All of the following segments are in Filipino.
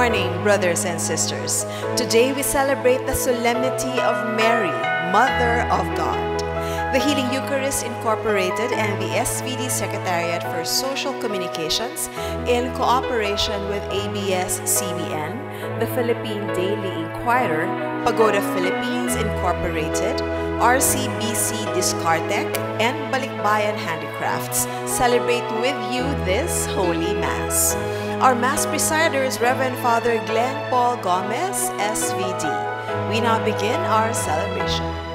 morning, brothers and sisters. Today we celebrate the solemnity of Mary, Mother of God. The Healing Eucharist Incorporated and the SVD Secretariat for Social Communications, in cooperation with ABS-CBN, the Philippine Daily Inquirer, Pagoda Philippines Incorporated, RCBC Discartec, and Balikbayan Handicrafts celebrate with you this Holy Mass. Our Mass presider is Reverend Father Glenn Paul Gomez, SVD. We now begin our celebration.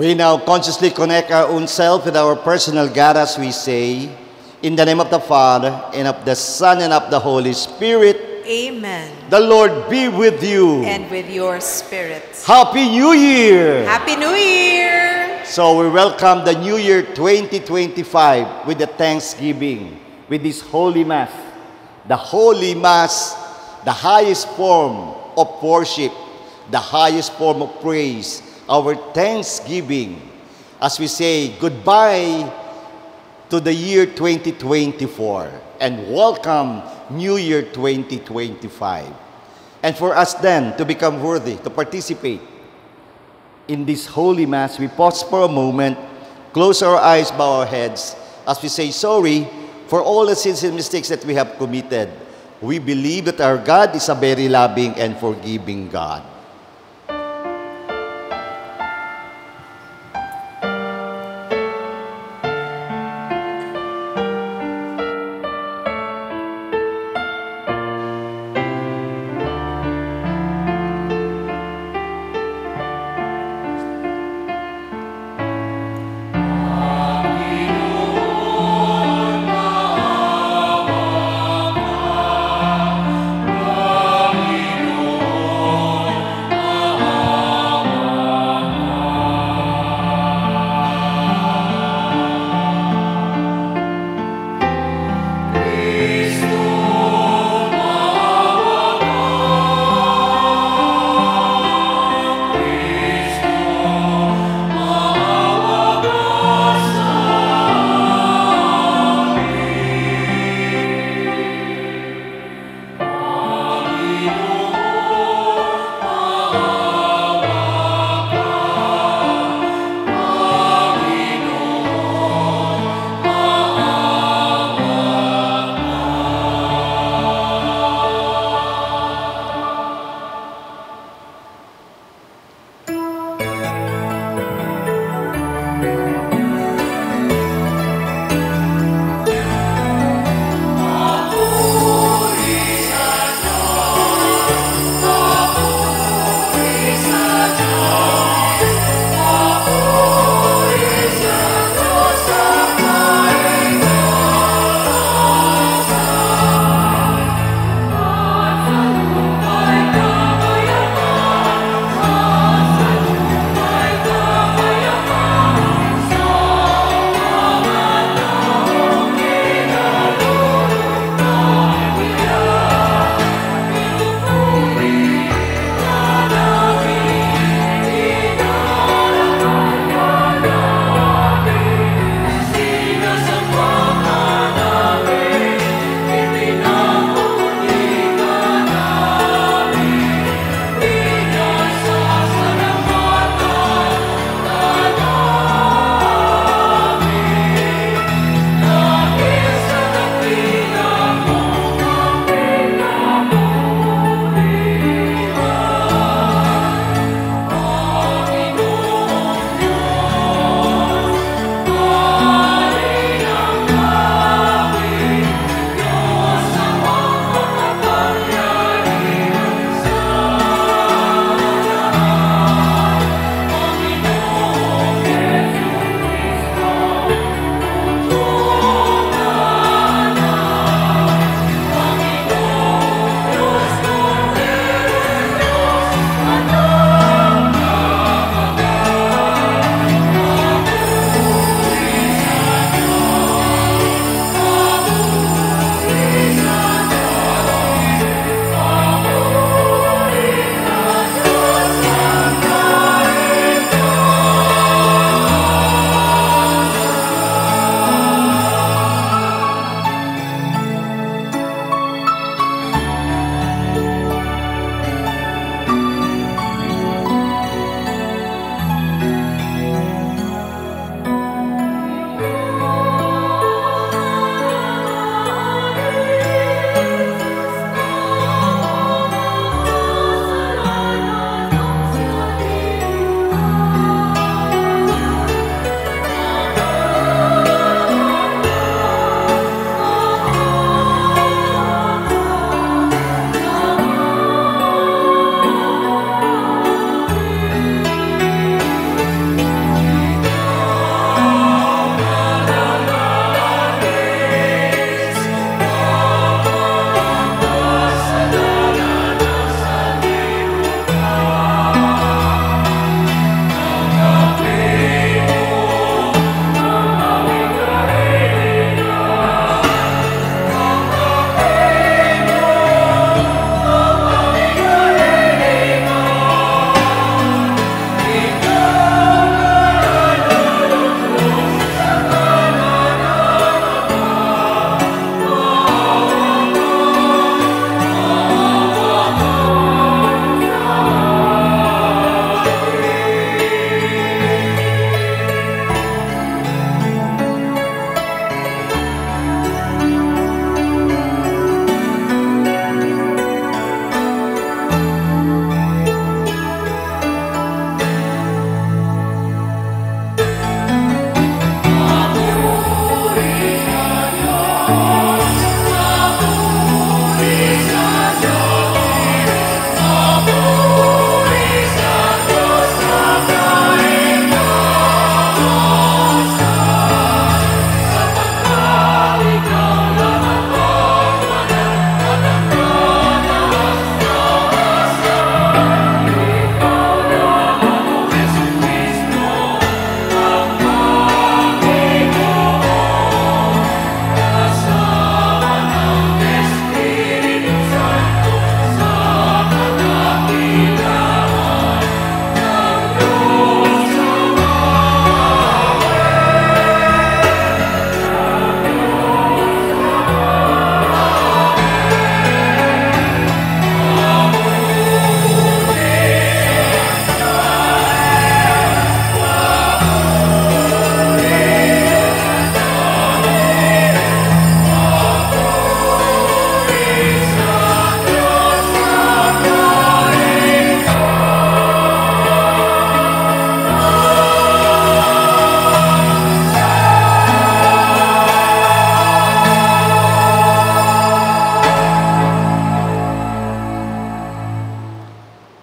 We now consciously connect our own self with our personal God as we say, in the name of the Father, and of the Son, and of the Holy Spirit. Amen. The Lord be with you. And with your spirit. Happy New Year! Happy New Year! So we welcome the New Year 2025 with the Thanksgiving, with this Holy Mass. The Holy Mass, the highest form of worship, the highest form of praise, our thanksgiving, as we say goodbye to the year 2024 and welcome New Year 2025. And for us then to become worthy to participate in this Holy Mass, we pause for a moment, close our eyes, bow our heads, as we say sorry for all the sins and mistakes that we have committed. We believe that our God is a very loving and forgiving God.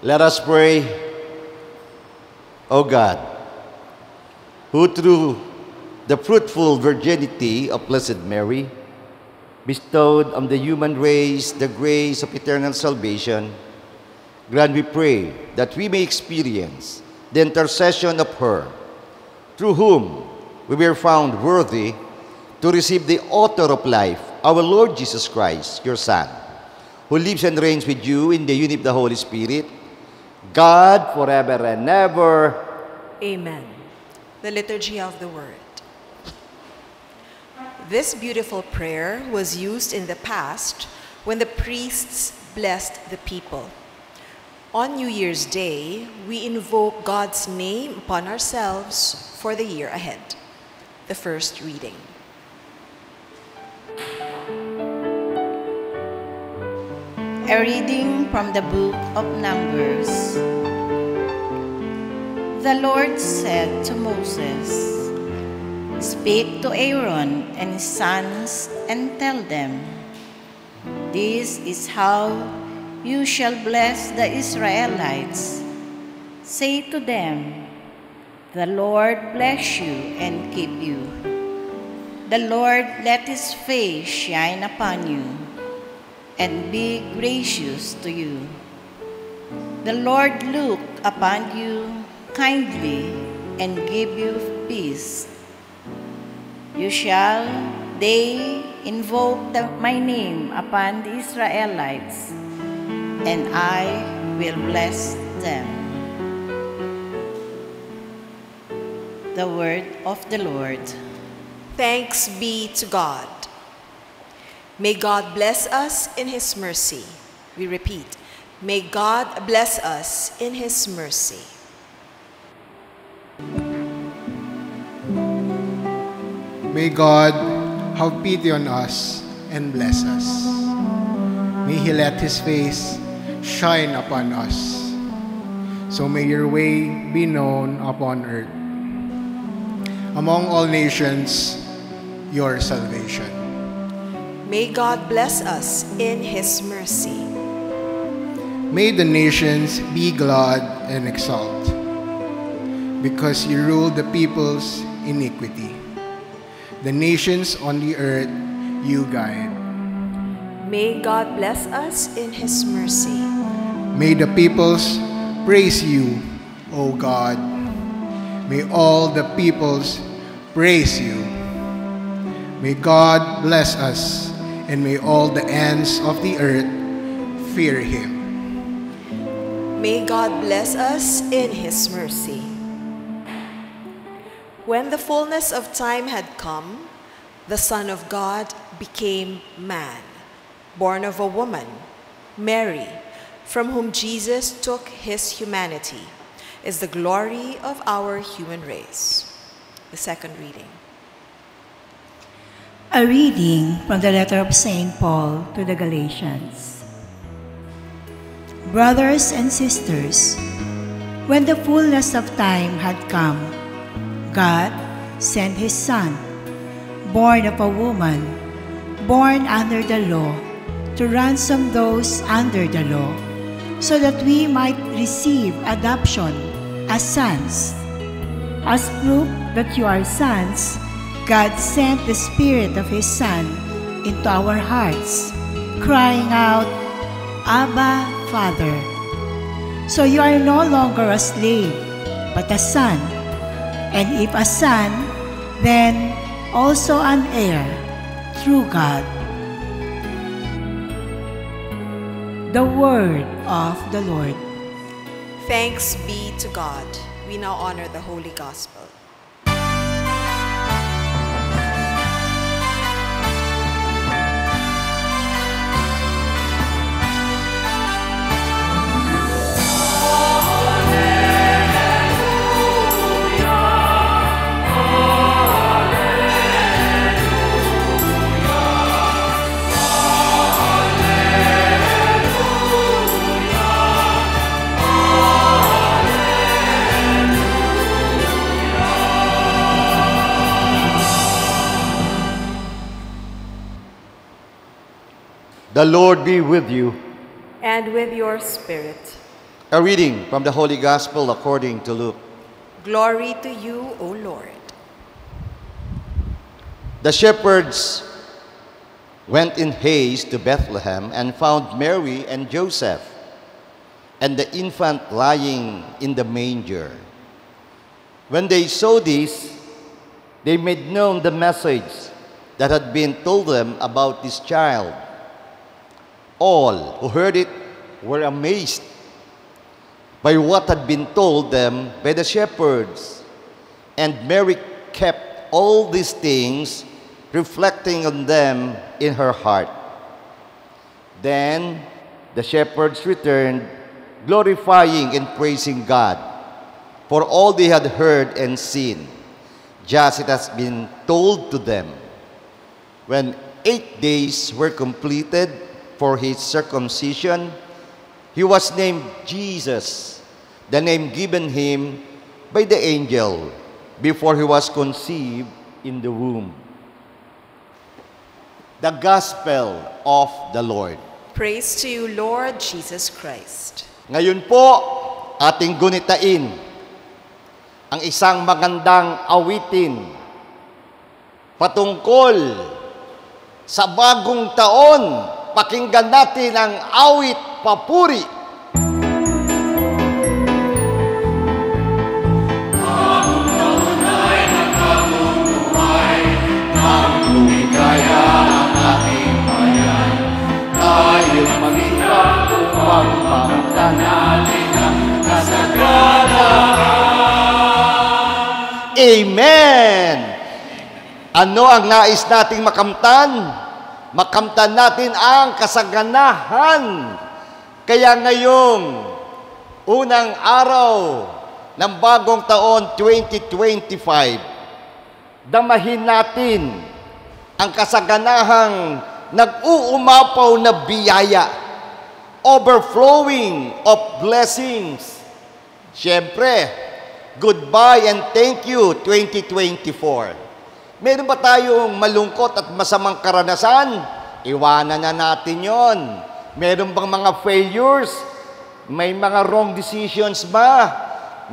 Let us pray. O God, who through the fruitful virginity of Blessed Mary bestowed on the human race the grace of eternal salvation, grant, we pray, that we may experience the intercession of her, through whom we were found worthy to receive the author of life, our Lord Jesus Christ, your Son, who lives and reigns with you in the unity of the Holy Spirit, God, forever and ever. Amen. The Liturgy of the Word. This beautiful prayer was used in the past when the priests blessed the people. On New Year's Day, we invoke God's name upon ourselves for the year ahead. The first reading. A reading from the book of Numbers. The Lord said to Moses, "Speak to Aaron and his sons and tell them, this is how you shall bless the Israelites. Say to them, the Lord bless you and keep you. The Lord let his face shine upon you and be gracious to you. The Lord look upon you kindly and give you peace. They invoke my name upon the Israelites, and I will bless them." The word of the Lord. Thanks be to God. May God bless us in His mercy. We repeat, may God bless us in His mercy. May God have pity on us and bless us. May He let His face shine upon us. So may your way be known upon earth. Among all nations, your salvation. May God bless us in His mercy. May the nations be glad and exult, because you rule the people's iniquity. The nations on the earth you guide. May God bless us in His mercy. May the peoples praise you, O God. May all the peoples praise you. May God bless us, and may all the ends of the earth fear Him. May God bless us in His mercy. When the fullness of time had come, the Son of God became man, born of a woman, Mary, from whom Jesus took His humanity, is the glory of our human race. The second reading. A reading from the letter of St. Paul to the Galatians. Brothers and sisters, when the fullness of time had come, God sent His Son, born of a woman, born under the law, to ransom those under the law, so that we might receive adoption as sons. As proof that you are sons, God sent the Spirit of His Son into our hearts, crying out, "Abba, Father." So you are no longer a slave, but a son. And if a son, then also an heir through God. The word of the Lord. Thanks be to God. We now honor the Holy Gospel. The Lord be with you. And with your spirit. A reading from the Holy Gospel according to Luke. Glory to you, O Lord. The shepherds went in haste to Bethlehem and found Mary and Joseph and the infant lying in the manger. When they saw this, they made known the message that had been told them about this child. All who heard it were amazed by what had been told them by the shepherds. And Mary kept all these things, reflecting on them in her heart. Then the shepherds returned, glorifying and praising God for all they had heard and seen, just as it has been told to them. When 8 days were completed for his circumcision, he was named Jesus, the name given him by the angel before he was conceived in the womb. The Gospel of the Lord. Praise to you, Lord Jesus Christ. Ngayon po, ating gunitain ang isang magandang awitin patungkol sa bagong taon. Pakinggan natin ang awit papuri. Bagong taon ay nagkabubuhay, ang lumigaya ang ating bayan. Tayo'y maghirap upang makamtan natin ang kasaganahan. Amen! Ano ang nais nating makamtan? Makamtan natin ang kasaganahan. Kaya ngayong unang araw ng bagong taon 2025, damahin natin ang kasaganahang nag-uumapaw na biyaya, overflowing of blessings. Siyempre, goodbye and thank you 2024. Meron ba tayong malungkot at masamang karanasan? Iwanan na natin yon. Meron bang mga failures? May mga wrong decisions ba?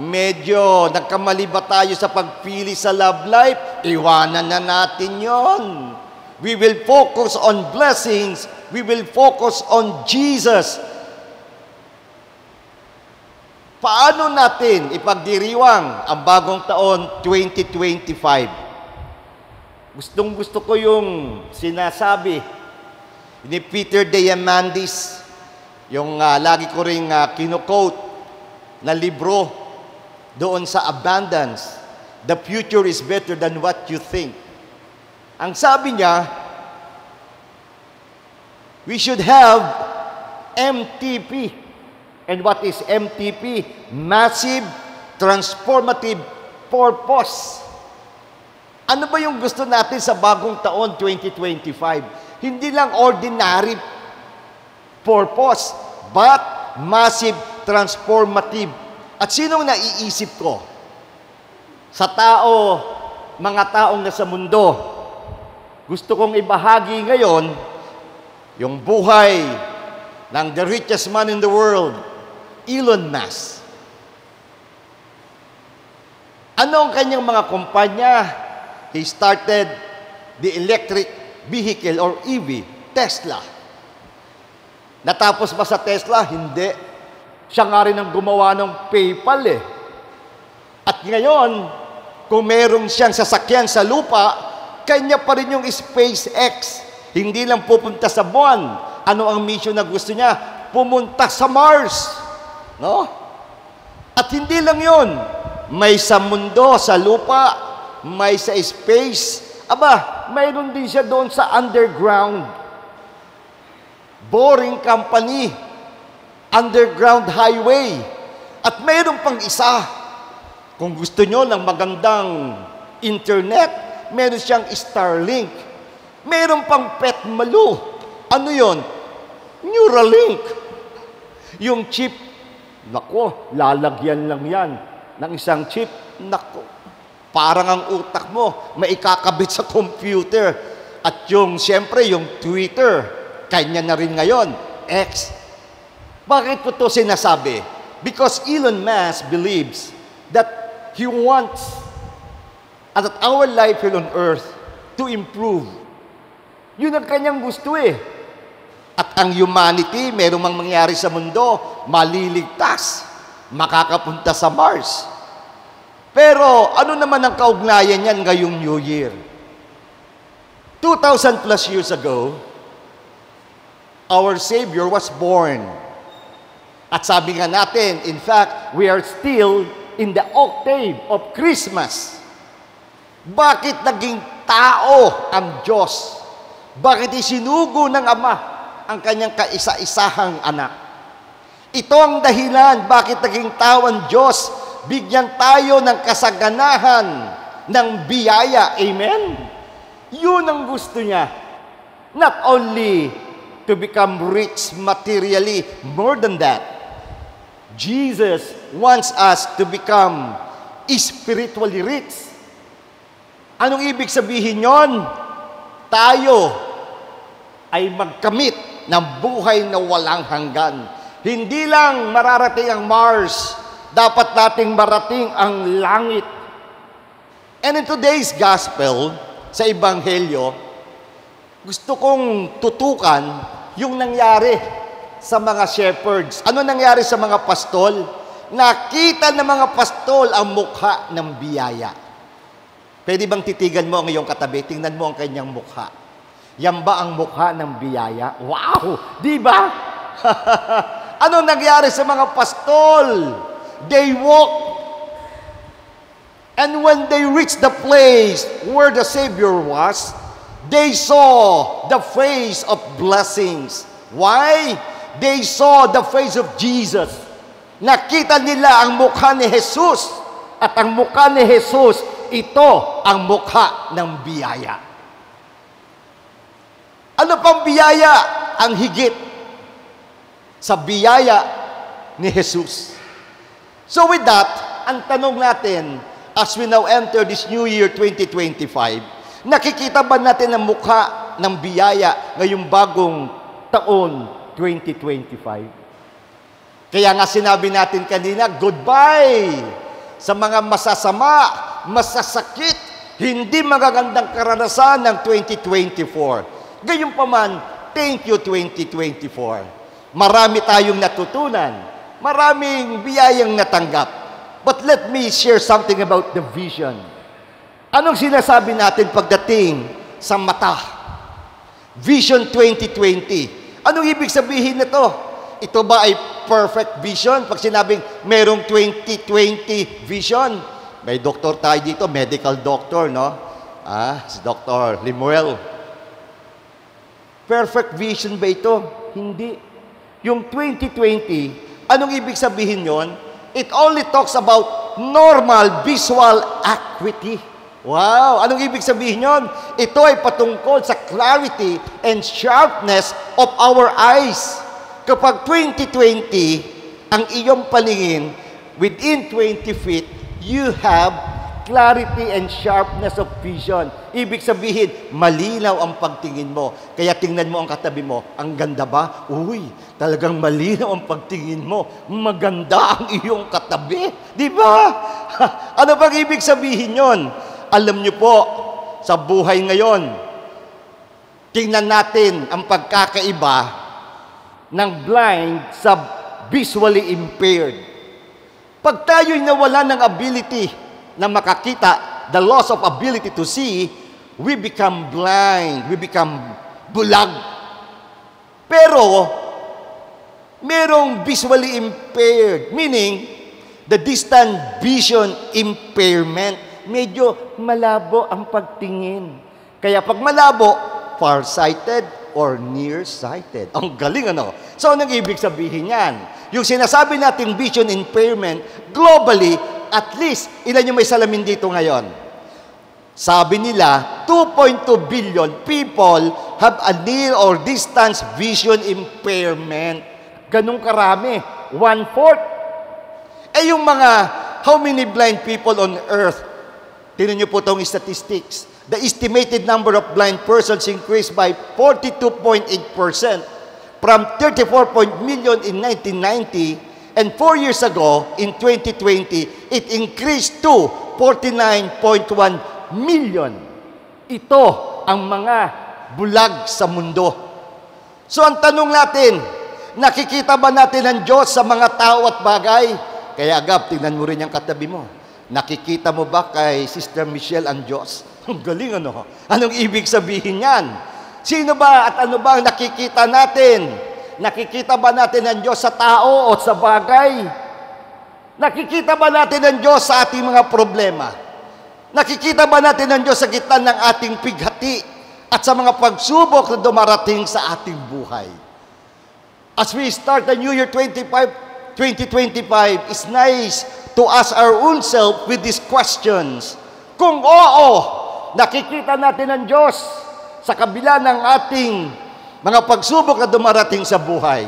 Medyo nagkamali ba tayo sa pagpili sa love life? Iwanan na natin yon. We will focus on blessings. We will focus on Jesus. Paano natin ipagdiriwang ang bagong taon 2025? Gustong-gusto ko yung sinasabi ni Peter Diamandis, yung lagi ko ring kino-quote na libro doon sa Abundance. The future is better than what you think. Ang sabi niya, we should have MTP. And what is MTP? Massive Transformative Purpose. Ano ba yung gusto natin sa bagong taon 2025? Hindi lang ordinary purpose, but massive transformative. At sinong naiisip ko? Sa tao, mga taong nasa mundo, gusto kong ibahagi ngayon yung buhay ng the richest man in the world, Elon Musk. Ano ang kanyang mga kumpanya? He started the electric vehicle or EV, Tesla. Natapos ba sa Tesla? Hindi. Siya nga rin ang gumawa ng PayPal eh. At ngayon, kung meron siyang sasakyan sa lupa, kanya pa rin yung SpaceX. Hindi lang pupunta sa buwan. Ano ang mission na gusto niya? Pumunta sa Mars. No? At hindi lang yun. May sa mundo, sa lupa, may sa space. Aba, mayroon din siya doon sa underground. Boring company. Underground highway. At mayroon pang isa. Kung gusto nyo ng magandang internet, meron siyang Starlink. Meron pang Petmalu. Ano yon? Neuralink. Yung chip, nako, lalagyan lang yan ng isang chip. Nako, parang ang utak mo, maikakabit sa computer. At yung, siyempre, yung Twitter, kanya na rin ngayon, X. Bakit ko ito sinasabi? Because Elon Musk believes that he wants that our life here on earth to improve. Yun ang kanyang gusto eh. At ang humanity, merong mang mangyari sa mundo, maliligtas, makakapunta sa Mars. Pero ano naman ang kaugnayan niyan ngayong New Year? 2,000 plus years ago, our Savior was born. At sabi nga natin, in fact, we are still in the octave of Christmas. Bakit naging tao ang Diyos? Bakit isinugo ng Ama ang kanyang kaisa-isahang anak? Ito ang dahilan bakit naging tao ang Diyos. Bigyan tayo ng kasaganahan ng biyaya. Amen? Yun ang gusto niya. Not only to become rich materially, more than that, Jesus wants us to become spiritually rich. Anong ibig sabihin yon? Tayo ay magkamit ng buhay na walang hanggan. Hindi lang mararating ang Mars, dapat nating marating ang langit. And in today's gospel, sa Ebanghelyo, gusto kong tutukan yung nangyari sa mga shepherds. Ano nangyari sa mga pastol? Nakita ng mga pastol ang mukha ng biyaya. Pwede bang titigan mo ang iyong katabi? Tingnan mo ang kanyang mukha. Yan ba ang mukha ng biyaya? Wow! Di ba? Ano nangyari sa mga pastol? They walked. And when they reached the place where the Savior was, they saw the face of blessings. Why? They saw the face of Jesus. Nakita nila ang mukha ni Jesus. At ang mukha ni Jesus, ito ang mukha ng biyaya. Ano pang biyaya ang higit sa biyaya ni Jesus? So with that, ang tanong natin, as we now enter this new year 2025, nakikita ba natin ang mukha ng biyaya ngayong bagong taon 2025? Kaya nga sinabi natin kanina, goodbye sa mga masasama, masasakit, hindi magagandang karanasan ng 2024. Gayunpaman, thank you 2024. Marami tayong natutunan, maraming biyayang natanggap. But let me share something about the vision. Anong sinasabi natin pagdating sa mata? Vision 2020. Anong ibig sabihin nito? Ito ba ay perfect vision? Pag sinabing merong 2020 vision, may doktor tayo dito, medical doctor, no? Si Dr. Limuel. Perfect vision ba ito? Hindi. Yung 2020, anong ibig sabihin yon? It only talks about normal visual acuity. Wow! Anong ibig sabihin yon? Ito ay patungkol sa clarity and sharpness of our eyes. Kapag 2020, ang iyong paningin, within 20 feet, you have clarity and sharpness of vision. Ibig sabihin, malinaw ang pagtingin mo. Kaya tingnan mo ang katabi mo. Ang ganda ba? Uy, talagang malinaw ang pagtingin mo. Maganda ang iyong katabi. Di ba? Ano bang ibig sabihin yon? Alam niyo po, sa buhay ngayon, tingnan natin ang pagkakaiba ng blind sa visually impaired. Pag tayo'y nawala ng ability na makakita, the loss of ability to see, we become blind, we become bulag. Pero, merong visually impaired, meaning, the distant vision impairment. Medyo malabo ang pagtingin. Kaya pag malabo, far-sighted or near-sighted. Ang galing, ano? So, anong ibig sabihin yan? Yung sinasabi nating vision impairment, globally, at least, ilan yung may salamin dito ngayon? Sabi nila, 2.2 billion people have a near or distance vision impairment. Ganun karami. 1/4. Eh yung mga, how many blind people on earth? Tingnan niyo po itong statistics. The estimated number of blind persons increased by 42.8% from 34 million in 1990 And 4 years ago, in 2020, it increased to 49.1 million. Ito ang mga bulag sa mundo. So ang tanong natin, nakikita ba natin ang Diyos sa mga tao at bagay? Kaya Agap, tingnan mo rin yung katabi mo. Nakikita mo ba kay Sister Michelle ang Diyos? Ang galing ano? Anong ibig sabihin yan? Sino ba at ano ba ang nakikita natin? Nakikita ba natin ang Diyos sa tao o sa bagay? Nakikita ba natin ang Diyos sa ating mga problema? Nakikita ba natin ang Diyos sa gitna ng ating pighati at sa mga pagsubok na dumarating sa ating buhay? As we start the New Year 2025, it's nice to ask our own self with these questions. Kung oo, nakikita natin ang Diyos sa kabila ng ating mga pagsubok na dumarating sa buhay.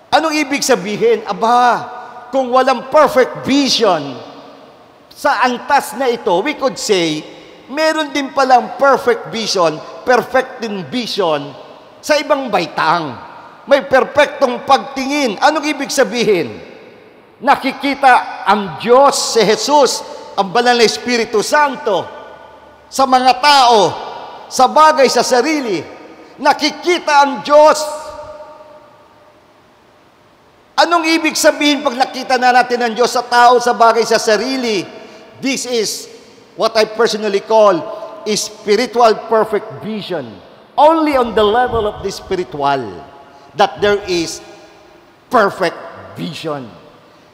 Anong ibig sabihin? Aba, kung walang perfect vision sa antas na ito, we could say, meron din palang perfect vision, perfecting vision sa ibang baitang. May perpektong pagtingin. Anong ibig sabihin? Nakikita ang Diyos, si Jesus, ang banal na Espiritu Santo, sa mga tao, sa bagay, sa sarili. Nakikita ang Diyos. Anong ibig sabihin pag nakita na natin ang Diyos sa tao, sa bagay, sa sarili? This is what I personally call is spiritual perfect vision. Only on the level of the spiritual that there is perfect vision.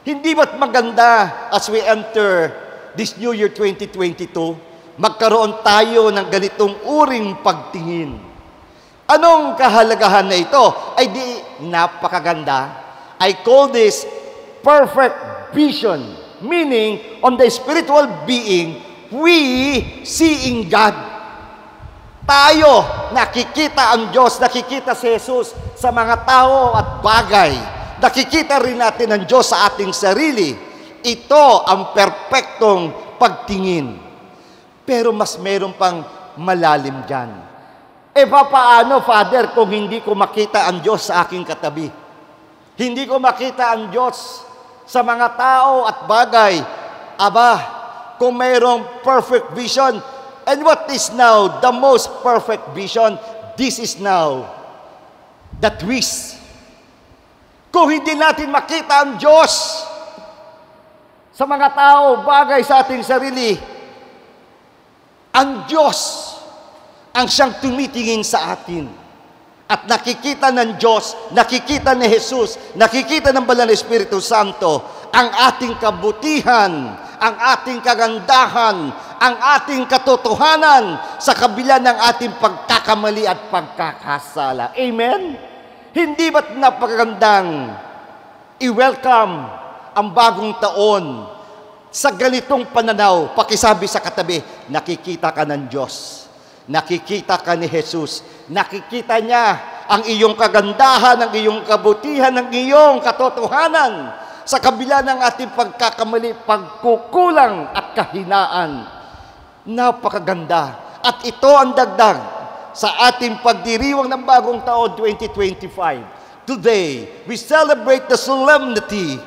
Hindi ba't maganda as we enter this New Year 2022, magkaroon tayo ng ganitong uring pagtingin? Anong kahalagahan na ito? Ay di napakaganda. I call this perfect vision. Meaning, on the spiritual being, we seeing God. Tayo, nakikita ang Diyos, nakikita si Jesus sa mga tao at bagay. Nakikita rin natin ang Diyos sa ating sarili. Ito ang perpektong pagtingin. Pero mas meron pang malalim dyan. E paano, Father, kung hindi ko makita ang Diyos sa aking katabi? Hindi ko makita ang Diyos sa mga tao at bagay. Aba, kung mayroong perfect vision, and what is now the most perfect vision? This is now the twist. Kung hindi natin makita ang Diyos sa mga tao, bagay, sa ating sarili, ang Diyos ang siyang tumitingin sa atin. At nakikita ng Diyos, nakikita ni Jesus, nakikita ng Banal na Espiritu Santo, ang ating kabutihan, ang ating kagandahan, ang ating katotohanan sa kabila ng ating pagkakamali at pagkakasala. Amen? Hindi ba't napakagandang i-welcome ang bagong taon sa ganitong pananaw? Pakisabi sa katabi, nakikita ka ng Diyos. Nakikita ka ni Jesus. Nakikita niya ang iyong kagandahan, ang iyong kabutihan, ang iyong katotohanan sa kabila ng ating pagkakamali, pagkukulang at kahinaan. Napakaganda. At ito ang dagdag sa ating pagdiriwang ng bagong taon 2025. Today, we celebrate the solemnity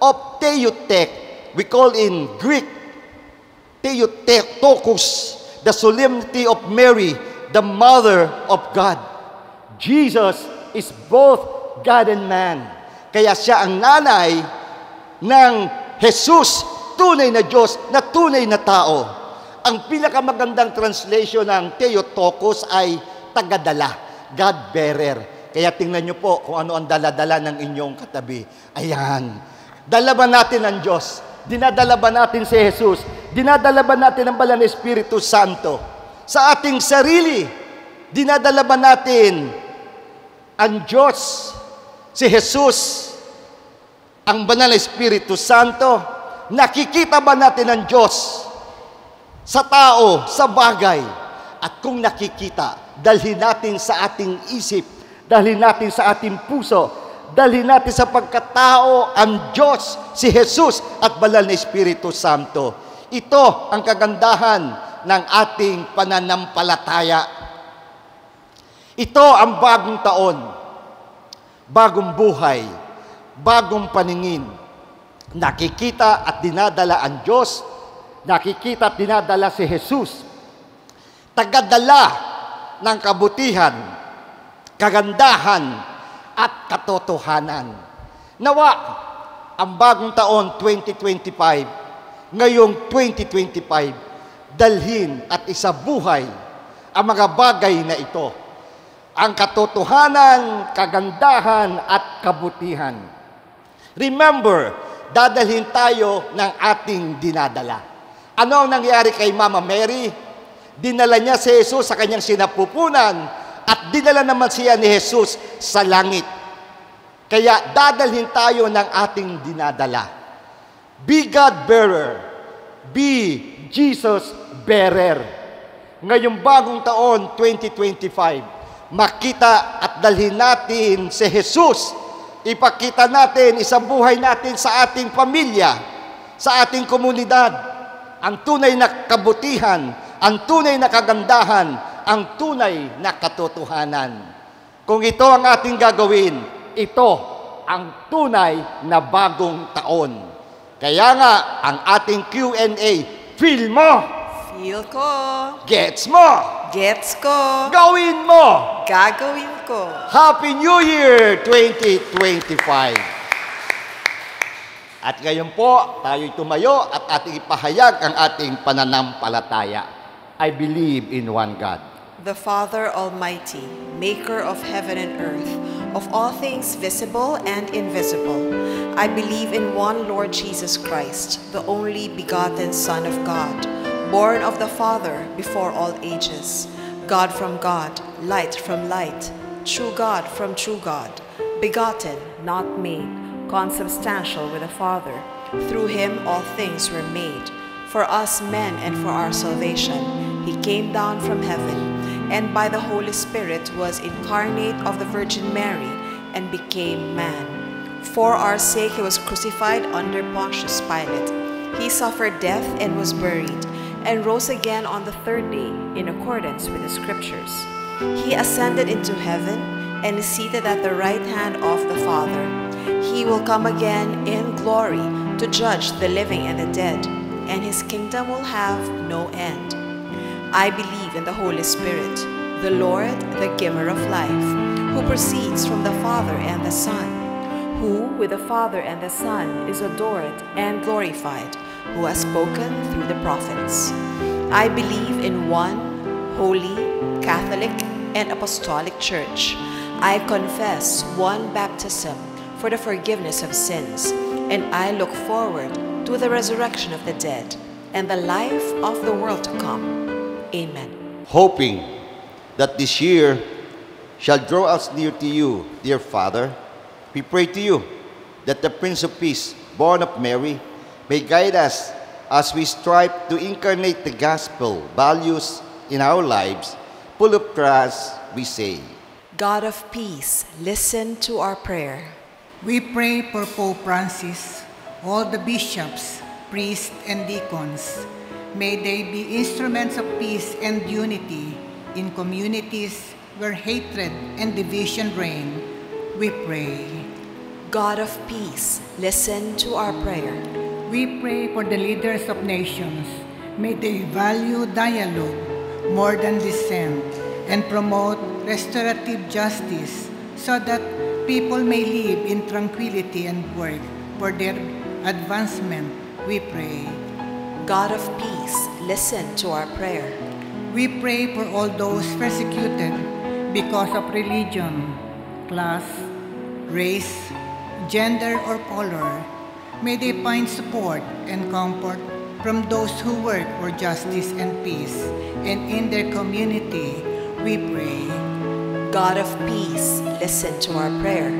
of Theotech. We call in Greek, Theotokos, the solemnity of Mary, the Mother of God. Jesus is both God and man. Kaya siya ang nanay ng Jesus, tunay na Diyos na tunay na tao. Ang pinakamagandang translation ng Theotokos ay tagadala, God bearer. Kaya tingnan niyo po kung ano ang daladala ng inyong katabi. Ayan. Dala ba natin ang Diyos? Dinadala ba natin si Jesus? Dinadala ba natin ang Banal na Espiritu Santo? Sa ating sarili, dinadala ba natin ang Diyos, si Jesus, ang Banal na Espiritu Santo? Nakikita ba natin ang Diyos sa tao, sa bagay? At kung nakikita, dalhin natin sa ating isip, dalhin natin sa ating puso, dalhin natin sa pagkatao ang Diyos, si Jesus at Banal na Espiritu Santo. Ito ang kagandahan ng ating pananampalataya. Ito ang bagong taon, bagong buhay, bagong paningin. Nakikita at dinadala ang Diyos. Nakikita at dinadala si Jesus. Tagadala ng kabutihan, kagandahan, at katotohanan. Nawa, ang bagong taon 2025, ngayong 2025, dalhin at isabuhay ang mga bagay na ito. Ang katotohanan, kagandahan, at kabutihan. Remember, dadalhin tayo ng ating dinadala. Ano ang nangyari kay Mama Mary? Dinala niya si Jesus sa kanyang sinapupunan at dinala naman siya ni Jesus sa langit. Kaya dadalhin tayo ng ating dinadala. Be God bearer. Be Jesus bearer. Ngayong bagong taon, 2025, makita at dalhin natin si Jesus. Ipakita natin, isabuhay natin sa ating pamilya, sa ating komunidad, ang tunay na kabutihan, ang tunay na kagandahan, ang tunay na katotohanan. Kung ito ang ating gagawin, ito ang tunay na bagong taon. Kaya nga, ang ating Q&A, feel mo, Feel ko. gets mo, Gets ko. gawin mo. Gagawin ko. Happy New Year 2025! At ngayon po, tayo'y tumayo at ating ipahayag ang ating pananampalataya. I believe in one God. The Father Almighty, maker of heaven and earth, of all things visible and invisible. I believe in one Lord Jesus Christ, the only begotten Son of God, born of the Father before all ages, God from God, light from light, true God from true God, begotten, not made, consubstantial with the Father. Through him all things were made. For us men and for our salvation, he came down from heaven, and by the Holy Spirit was incarnate of the Virgin Mary, and became man. For our sake he was crucified under Pontius Pilate. He suffered death and was buried, and rose again on the third day in accordance with the Scriptures. He ascended into heaven, and is seated at the right hand of the Father. He will come again in glory to judge the living and the dead, and his kingdom will have no end. I believe in the Holy Spirit, the Lord, the giver of life, who proceeds from the Father and the Son, who with the Father and the Son is adored and glorified, who has spoken through the prophets. I believe in one holy, Catholic, and Apostolic Church. I confess one baptism for the forgiveness of sins, and I look forward to the resurrection of the dead and the life of the world to come. Amen. Hoping that this year shall draw us near to you, dear Father, we pray to you that the Prince of Peace, born of Mary, may guide us as we strive to incarnate the gospel values in our lives. Full of trust, we say, God of peace, listen to our prayer. We pray for Pope Francis, all the bishops, priests, and deacons. May they be instruments of peace and unity in communities where hatred and division reign. We pray. God of peace, listen to our prayer. We pray for the leaders of nations. May they value dialogue more than dissent and promote restorative justice so that people may live in tranquility and work for their advancement. We pray. God of peace, listen to our prayer. We pray for all those persecuted because of religion, class, race, gender, or color. May they find support and comfort from those who work for justice and peace, and in their community, we pray. God of peace, listen to our prayer.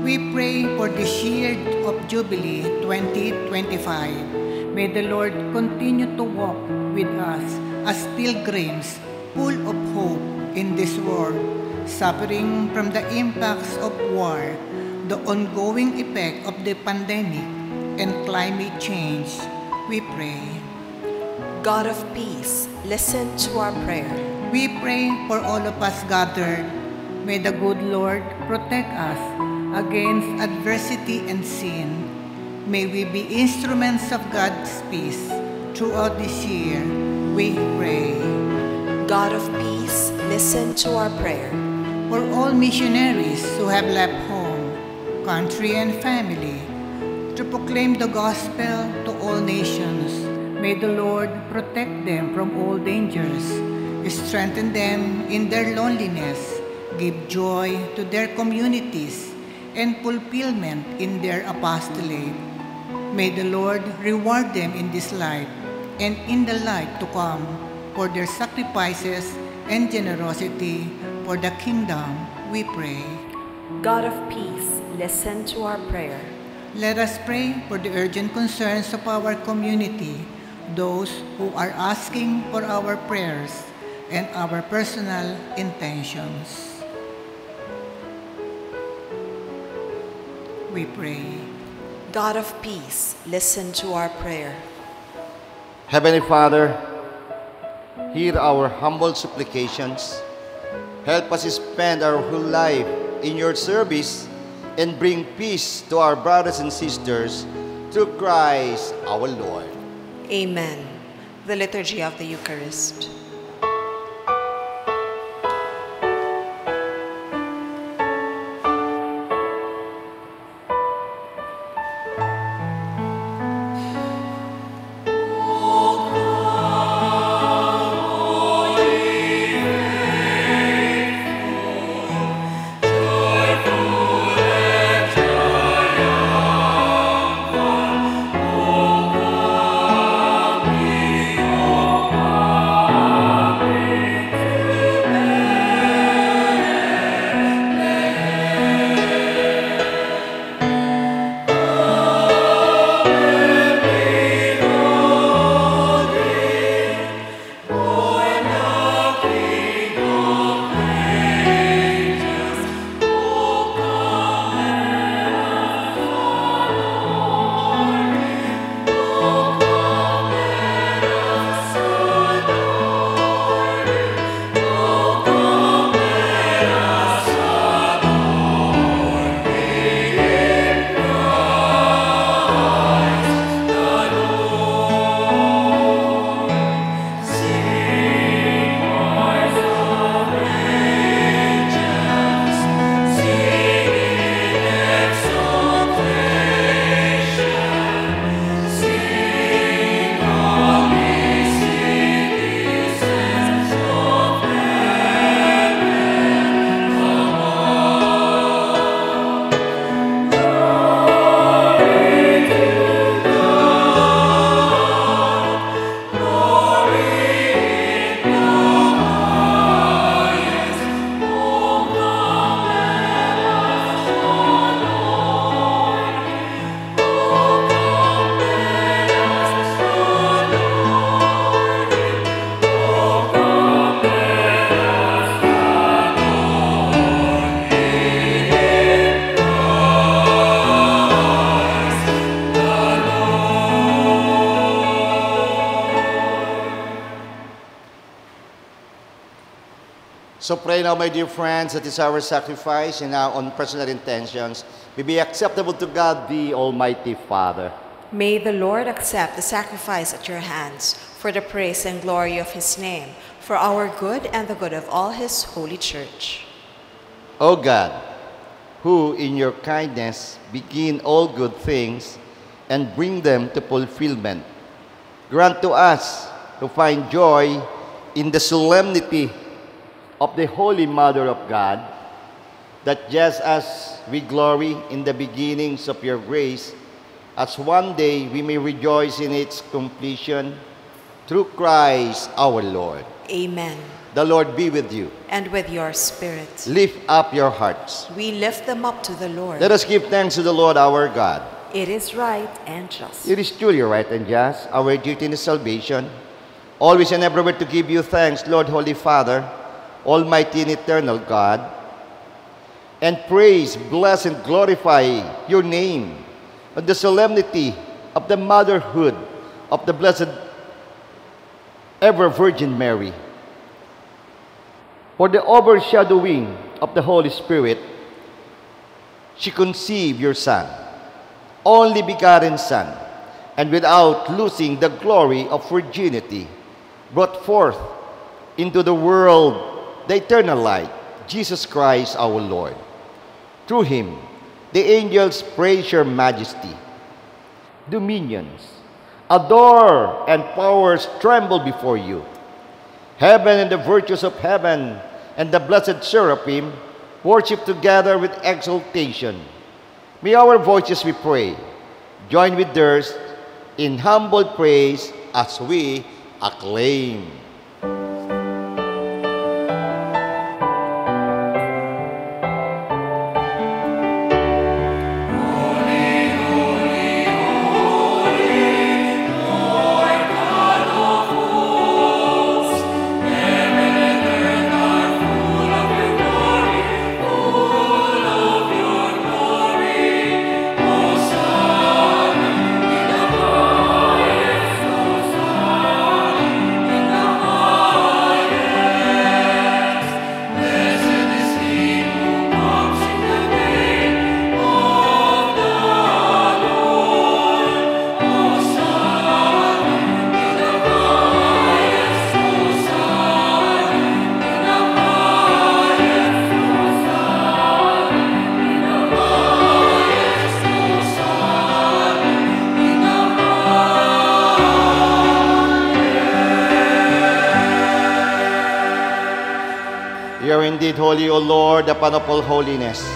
We pray for this year of Jubilee 2025. May the Lord continue to walk with us as pilgrims full of hope in this world, suffering from the impacts of war, the ongoing effect of the pandemic, and climate change. We pray. God of peace, listen to our prayer. We pray for all of us gathered. May the good Lord protect us against adversity and sin. May we be instruments of God's peace throughout this year, we pray. God of peace, listen to our prayer. For all missionaries who have left home, country, and family to proclaim the gospel to all nations, may the Lord protect them from all dangers, strengthen them in their loneliness, give joy to their communities, and fulfillment in their apostolate. May the Lord reward them in this life and in the life to come for their sacrifices and generosity for the kingdom, we pray. God of peace, listen to our prayer. Let us pray for the urgent concerns of our community, those who are asking for our prayers and our personal intentions. We pray. God of peace, listen to our prayer. Heavenly Father, hear our humble supplications. Help us spend our whole life in your service and bring peace to our brothers and sisters through Christ our Lord. Amen. The Liturgy of the Eucharist. So pray now, my dear friends, that is our sacrifice and our own personal intentions may be acceptable to God, the Almighty Father. May the Lord accept the sacrifice at your hands for the praise and glory of his name, for our good and the good of all his holy church. O God, who in your kindness begin all good things and bring them to fulfillment, grant to us to find joy in the solemnity of the Holy Mother of God, that just as we glory in the beginnings of your grace, as one day we may rejoice in its completion, through Christ our Lord. Amen. The Lord be with you. And with your spirit. Lift up your hearts. We lift them up to the Lord. Let us give thanks to the Lord our God. It is right and just. It is truly right and just, our duty in salvation, always and everywhere to give you thanks, Lord, Holy Father, Almighty and eternal God, and praise, bless, and glorify your name on the solemnity of the motherhood of the Blessed Ever Virgin Mary. For the overshadowing of the Holy Spirit, she conceived your Son, only begotten Son, and without losing the glory of virginity, brought forth into the world the eternal light, Jesus Christ our Lord. Through him, the angels praise your majesty. Dominions adore and powers tremble before you. Heaven and the virtues of heaven and the blessed seraphim worship together with exultation. May our voices, we pray, join with theirs in humble praise as we acclaim. You are indeed holy, O Lord, upon of all holiness.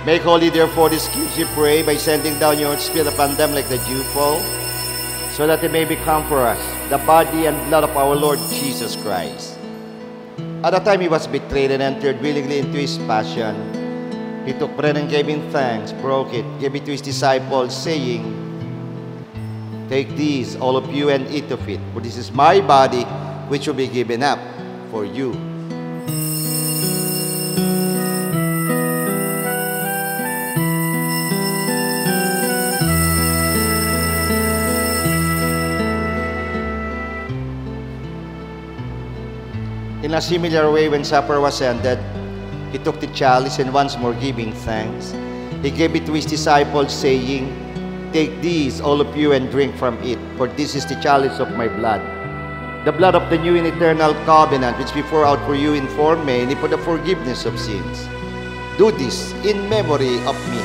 Make holy, therefore, these gifts, we pray, by sending down your Spirit upon them like the dewfall, so that they may become for us the body and blood of our Lord Jesus Christ. At the time he was betrayed and entered willingly into his passion, he took bread and gave him thanks, broke it, gave it to his disciples, saying, "Take these, all of you, and eat of it, for this is my body, which will be given up for you." In a similar way, when supper was ended, he took the chalice, and once more giving thanks, he gave it to his disciples, saying, "Take these, all of you, and drink from it, for this is the chalice of my blood, the blood of the new and eternal covenant, which we pour out for you and for many for the forgiveness of sins. Do this in memory of me."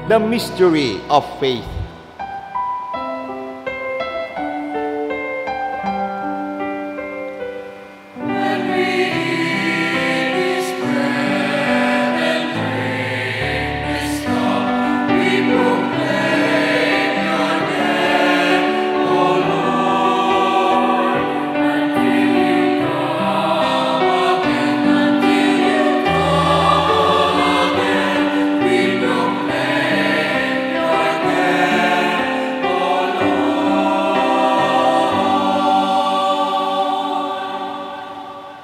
The mystery of faith.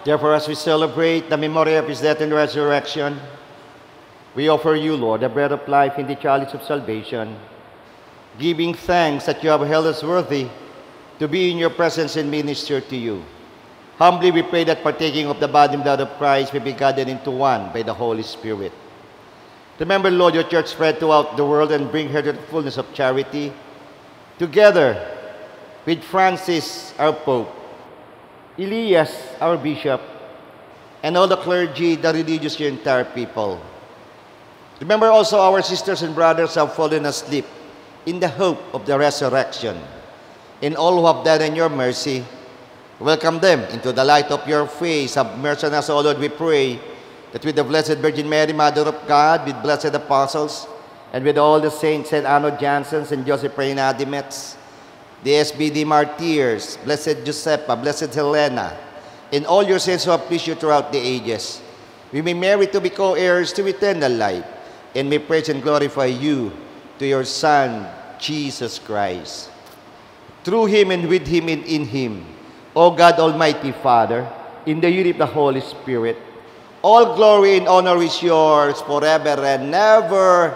Therefore, as we celebrate the memory of his death and resurrection, we offer you, Lord, the bread of life and the chalice of salvation, giving thanks that you have held us worthy to be in your presence and minister to you. Humbly we pray that partaking of the body and blood of Christ may be gathered into one by the Holy Spirit. Remember, Lord, your church spread throughout the world and bring her to the fullness of charity, together with Francis, our Pope, Elias, our bishop, and all the clergy, the religious, your entire people. Remember also our sisters and brothers who have fallen asleep in the hope of the resurrection, and all who have died in your mercy. Welcome them into the light of your face. Have mercy on us, O Lord, we pray, that with the Blessed Virgin Mary, Mother of God, with blessed apostles, and with all the saints, St. Anno Janssens and Joseph Reynadimetz, the SBD martyrs, Blessed Josepa, Blessed Helena, and all your saints who have pleased you throughout the ages, we may merit to be co-heirs to eternal life, and may praise and glorify you to your Son, Jesus Christ. Through him and with him and in him, O God, Almighty Father, in the unity of the Holy Spirit, all glory and honor is yours forever and ever.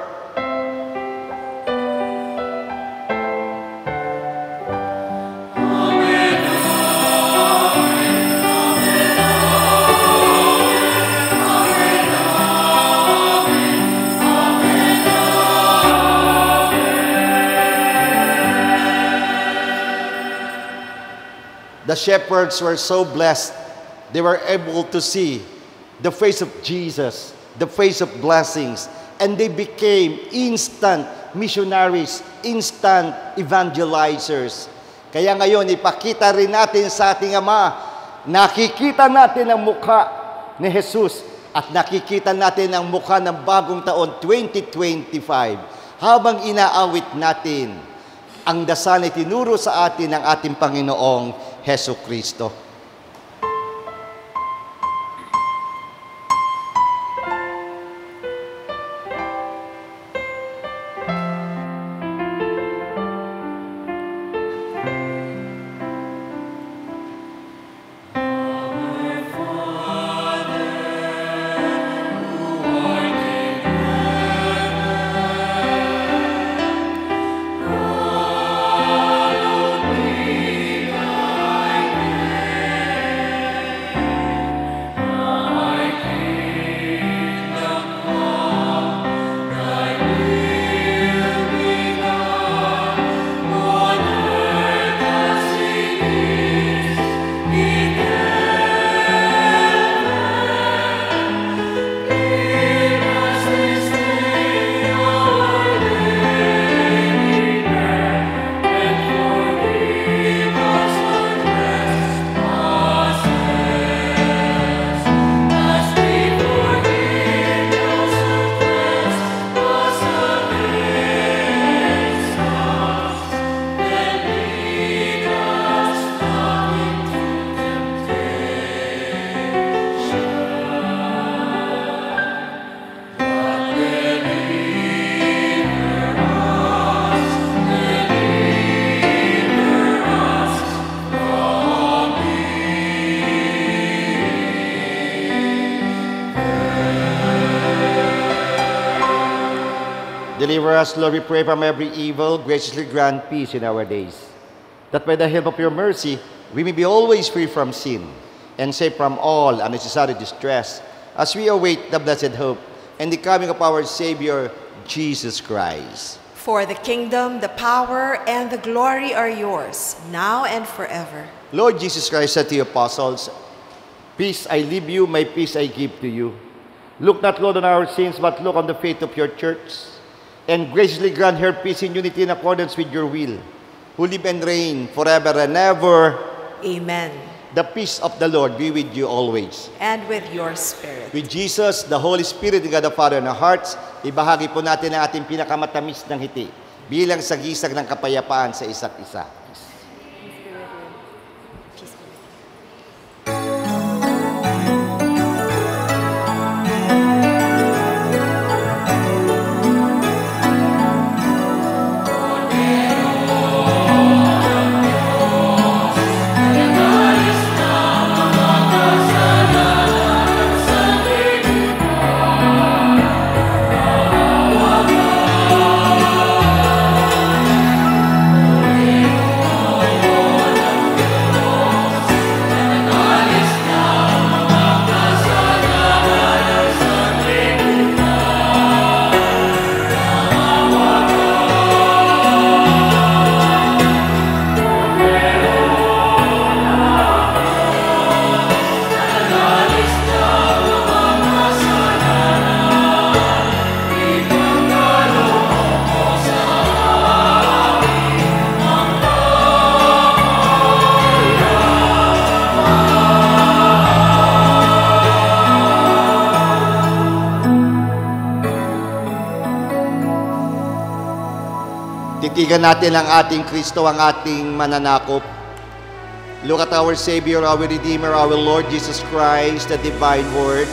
The shepherds were so blessed. They were able to see the face of Jesus, the face of blessings, and they became instant missionaries, instant evangelizers. Kaya ngayon, ipakita rin natin sa ating Ama, nakikita natin ang mukha ni Jesus at nakikita natin ang mukha ng bagong taon 2025 habang inaawit natin ang dasal na tinuro sa atin ng ating Panginoong Hesus Kristo. Deliver us, Lord, we pray, from every evil. Graciously grant peace in our days, that by the help of your mercy, we may be always free from sin and safe from all unnecessary distress, as we await the blessed hope and the coming of our Savior, Jesus Christ. For the kingdom, the power, and the glory are yours, now and forever. Lord Jesus Christ said to your apostles, "Peace I leave you, my peace I give to you. Look not, Lord, on our sins, but look on the faith of your church, and graciously grant her peace in unity in accordance with your will, who live and reign forever and ever." Amen. The peace of the Lord be with you always. And with your spirit. With Jesus, the Holy Spirit, and God the Father in our hearts, ibahagi po natin ang ating pinakamatamis ng ngiti bilang sagisag ng kapayapaan sa isa't isa. Titigan natin ang ating Kristo, ang ating mananakop. Look at our Savior, our Redeemer, our Lord Jesus Christ, the Divine Word.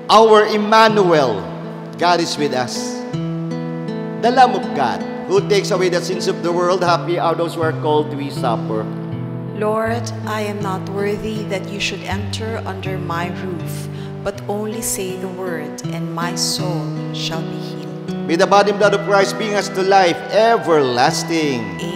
Our Emmanuel, God is with us. The Lamb of God, who takes away the sins of the world. Happy are those who are called to His supper. Lord, I am not worthy that you should enter under my roof, but only say the word, and my soul shall be healed. May the body and blood of Christ bring us to life everlasting. Amen.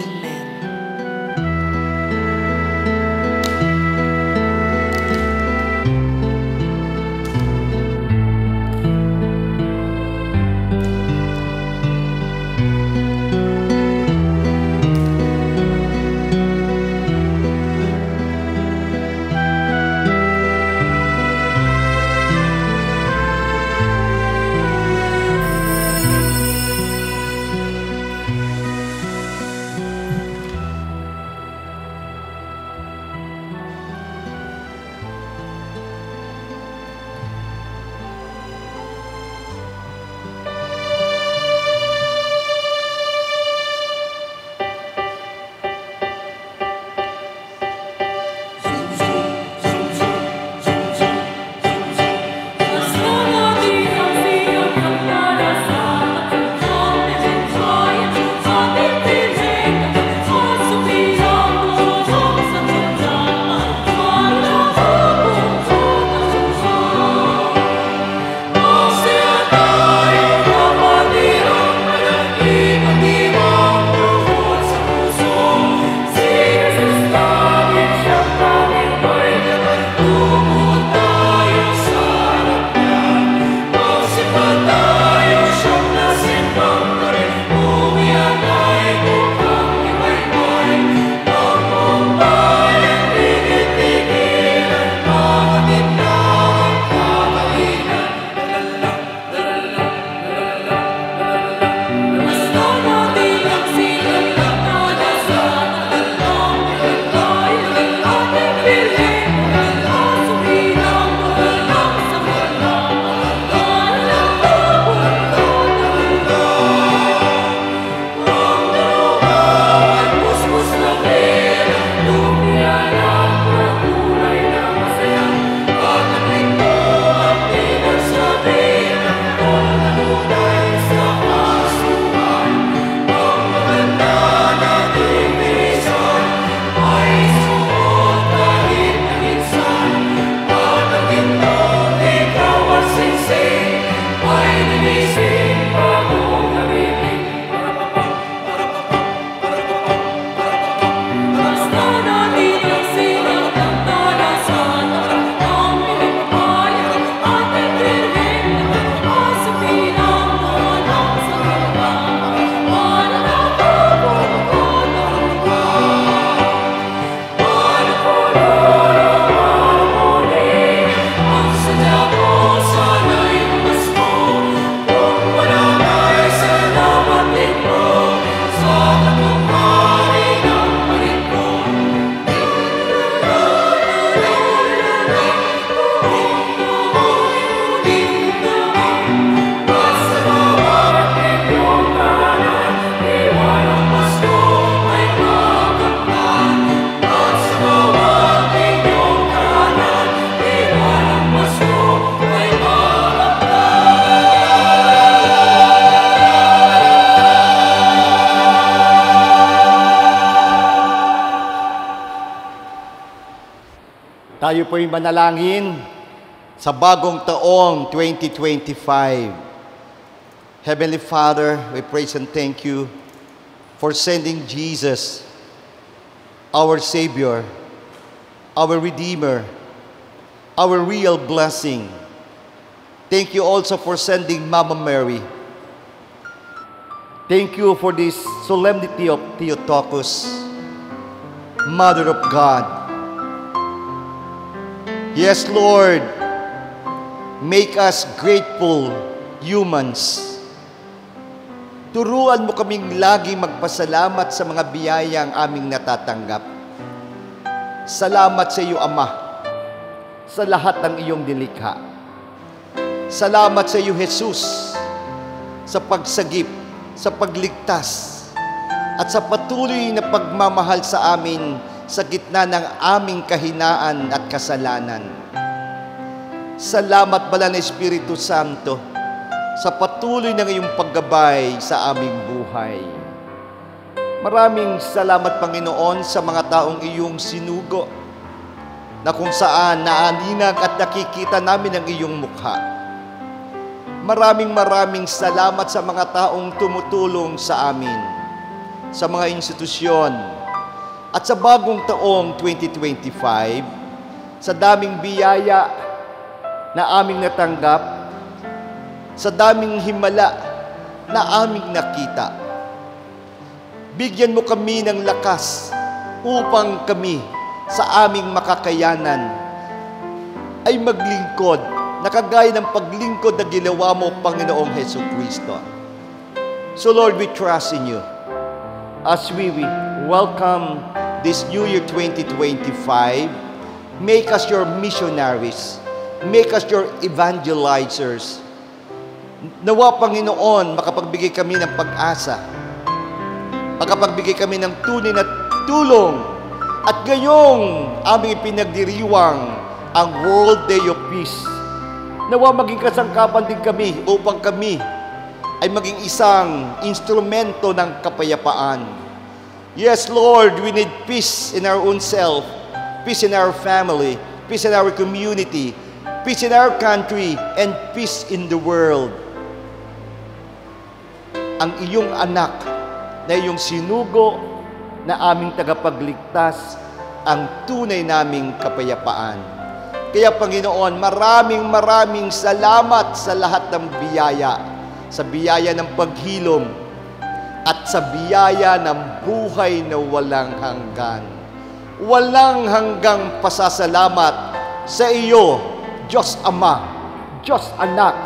Tayo po'y manalangin sa bagong taong 2025. Heavenly Father, we praise and thank you for sending Jesus, our Savior, our Redeemer, our real blessing. Thank you also for sending Mama Mary. Thank you for this solemnity of Theotokos, Mother of God. Yes, Lord, make us grateful humans. Turuan mo kaming lagi magpasalamat sa mga biyayang aming natatanggap. Salamat sa iyo, Ama, sa lahat ng iyong nilikha. Salamat sa iyo, Jesus, sa pagsagip, sa pagligtas, at sa patuloy na pagmamahal sa amin sa gitna ng aming kahinaan at kasalanan. Salamat, Banal na Espiritu Santo, sa patuloy ng iyong paggabay sa aming buhay. Maraming salamat, Panginoon, sa mga taong iyong sinugo, na kung saan naaninag at nakikita namin ang iyong mukha. Maraming salamat sa mga taong tumutulong sa amin, sa mga institusyon, at sa bagong taong 2025, sa daming biyaya na aming natanggap, sa daming himala na aming nakita. Bigyan mo kami ng lakas upang kami sa aming makakayanan ay maglingkod na kagaya ng paglingkod na ginawa mo, Panginoong Jesucristo. So Lord, we trust in you as we welcome this New Year 2025. Make us your missionaries. Make us your evangelizers. Nawa, Panginoon, makapagbigay kami ng pag-asa. Makapagbigay kami ng tunay na tulong. At gayong aming pinagdiriwang ang World Day of Peace. Nawa maging kasangkapan din kami upang kami ay maging isang instrumento ng kapayapaan. Yes, Lord, we need peace in our own self, peace in our family, peace in our community, peace in our country, and peace in the world. Ang iyong anak na iyong sinugo na aming tagapagligtas ang tunay naming kapayapaan. Kaya, Panginoon, maraming salamat sa lahat ng biyaya, sa biyaya ng paghilom, at sa biyaya ng buhay na walang hanggan. Walang hanggang pasasalamat sa iyo, Diyos Ama, Diyos Anak,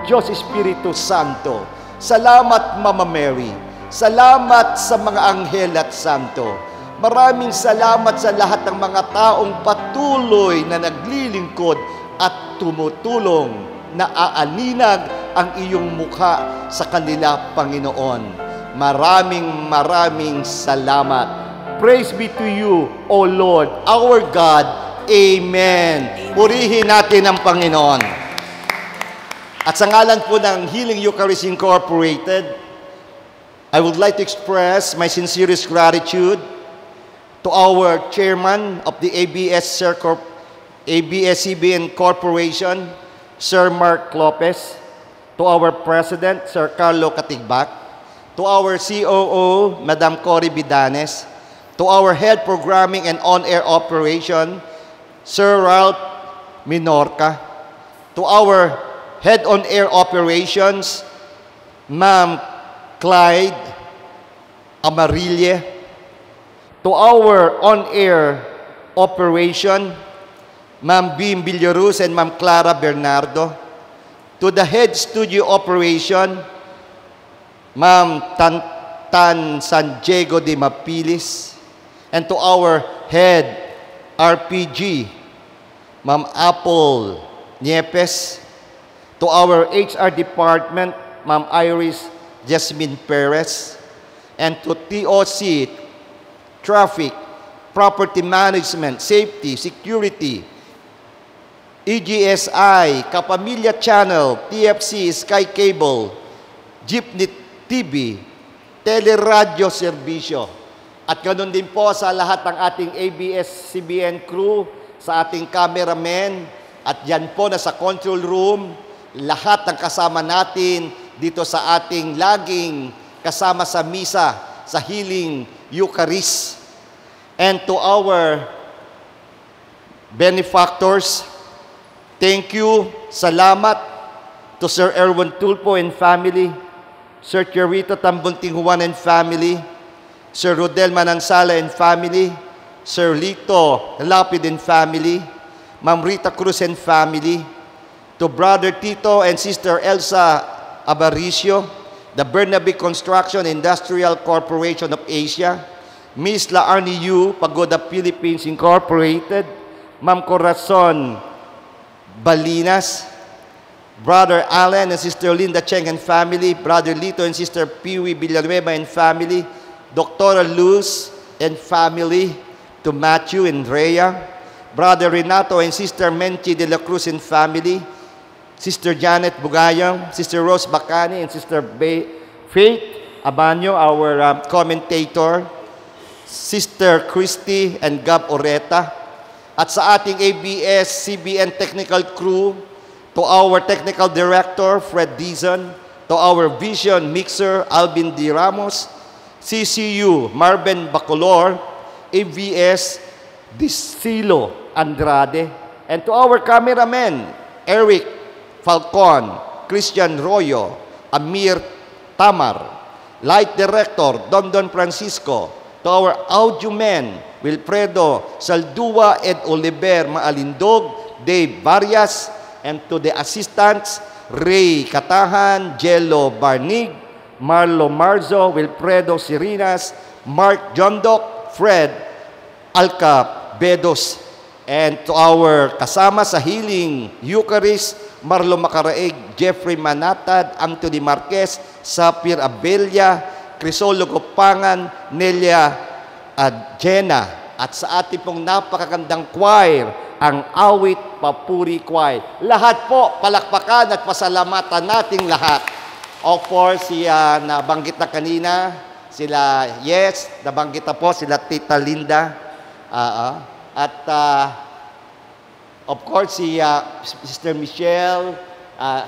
Diyos Espiritu Santo. Salamat, Mama Mary. Salamat sa mga anghel at santo. Maraming salamat sa lahat ng mga taong patuloy na naglilingkod at tumutulong na aaninag ang iyong mukha sa kanila, Panginoon. Maraming salamat. Praise be to you, O Lord, our God. Amen. Purihin natin ang Panginoon. At sa ngalan po ng Healing Eucharist Incorporated, I would like to express my sincerest gratitude to our chairman of the ABS-CBN Corporation, Sir Mark Lopez, to our president, Sir Carlo Katigbak, to our COO, Madam Cory Bidanes, to our head programming and on-air operation, Sir Ralph Minorca, to our head on-air operations, Ma'am Clyde Amarille, to our on-air operation, Ma'am Bim Villaruz and Ma'am Clara Bernardo, to the head studio operation, Ma'am Tan San Diego de Mapilis, and to our head RPG, Ma'am Apple Niepes, to our HR department, Ma'am Iris Jasmine Perez, and to TOC, Traffic, Property Management, Safety, Security, EGSI, Kapamilya Channel, TFC, Sky Cable, Jeepney TV, Teleradyo Serbisyo. At ganoon din po sa lahat ng ating ABS-CBN crew, sa ating cameraman, at yan po na sa control room, lahat ng kasama natin dito sa ating laging kasama sa misa, sa Healing Eucharist. And to our benefactors, thank you, salamat to Sir Erwin Tulpo and family, Sir Chiarito Tambunting Juan and family, Sir Rodel Manansala and family, Sir Lito Lapid and family, Ma'am Rita Cruz and family, to Brother Tito and Sister Elsa Abaricio, the Bernabe Construction Industrial Corporation of Asia, Miss Laarni Yu, Pagoda Philippines Incorporated, Ma'am Corazon Balinas, Brother Alan and Sister Linda Cheng and family, Brother Lito and Sister Piwi Villanueva and family, Dr. Luz and family, to Matthew and Rhea, Brother Renato and Sister Menchi de la Cruz and family, Sister Janet Bugayang, Sister Rose Bacani, and Sister Faith Abanyo, our commentator, Sister Christy and Gab Oreta, at sa ating ABS-CBN technical crew, to our technical director, Fred Dizon, to our vision mixer, Alvin D. Ramos, CCU, Marvin Bacolor, ABS, Disilo Andrade, and to our cameramen, Eric Falcon, Christian Royo, Amir Tamar, light director, Don Francisco, to our audio men, Wilfredo Saldua, Ed Oliver Maalindog, Dave Varias, and to the assistants, Ray Katahan, Jello Barnig, Marlo Marzo, Wilfredo Sirinas, Mark Jondok, Fred Alcabedos, and to our kasama sa Healing Eucharist, Marlo Macaraig, Jeffrey Manatad, Anthony Marquez, Sapir Abella, Crisologo Pangan, Nelia Adjena, at sa ating pong napakagandang choir, ang Awit Papuri Choir. Lahat po, palakpakan at pasalamatan nating lahat. Of course, nabanggit na kanina, sila Yes, nabanggit na po, sila Tita Linda, at of course, si Sister Michelle,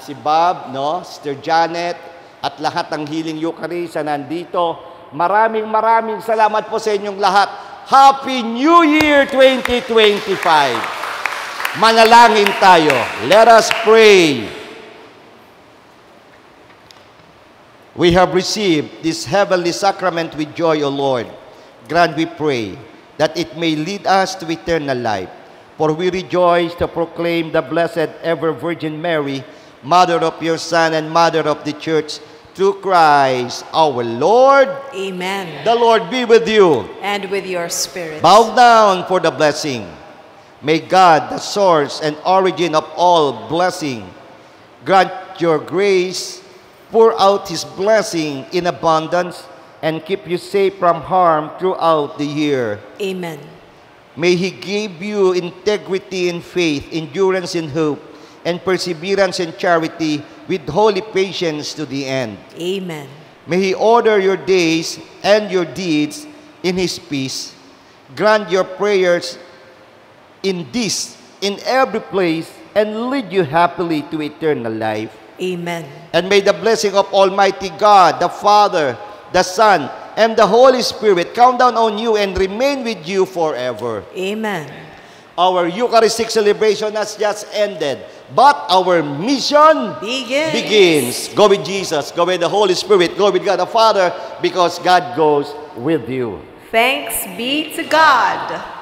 si Bob, no? Sister Janet, at lahat ng Healing Eucharist na nandito. Maraming salamat po sa inyong lahat. Happy New Year 2025! Manalangin tayo. Let us pray. We have received this heavenly sacrament with joy, O Lord. Grant, we pray, that it may lead us to eternal life. For we rejoice to proclaim the Blessed Ever Virgin Mary, Mother of your Son and Mother of the Church, through Christ our Lord. Amen. The Lord be with you. And with your spirit. Bow down for the blessing. May God, the source and origin of all blessing, grant your grace, pour out His blessing in abundance, and keep you safe from harm throughout the year. Amen. May He give you integrity in faith, endurance in hope, and perseverance in charity, with holy patience to the end. Amen. May He order your days and your deeds in His peace. Grant your prayers in every place, and lead you happily to eternal life. Amen. And may the blessing of Almighty God, the Father, the Son, and the Holy Spirit come down on you and remain with you forever. Amen. Our Eucharistic celebration has just ended, but our mission begins. Go with Jesus, go with the Holy Spirit, go with God the Father, because God goes with you. Thanks be to God.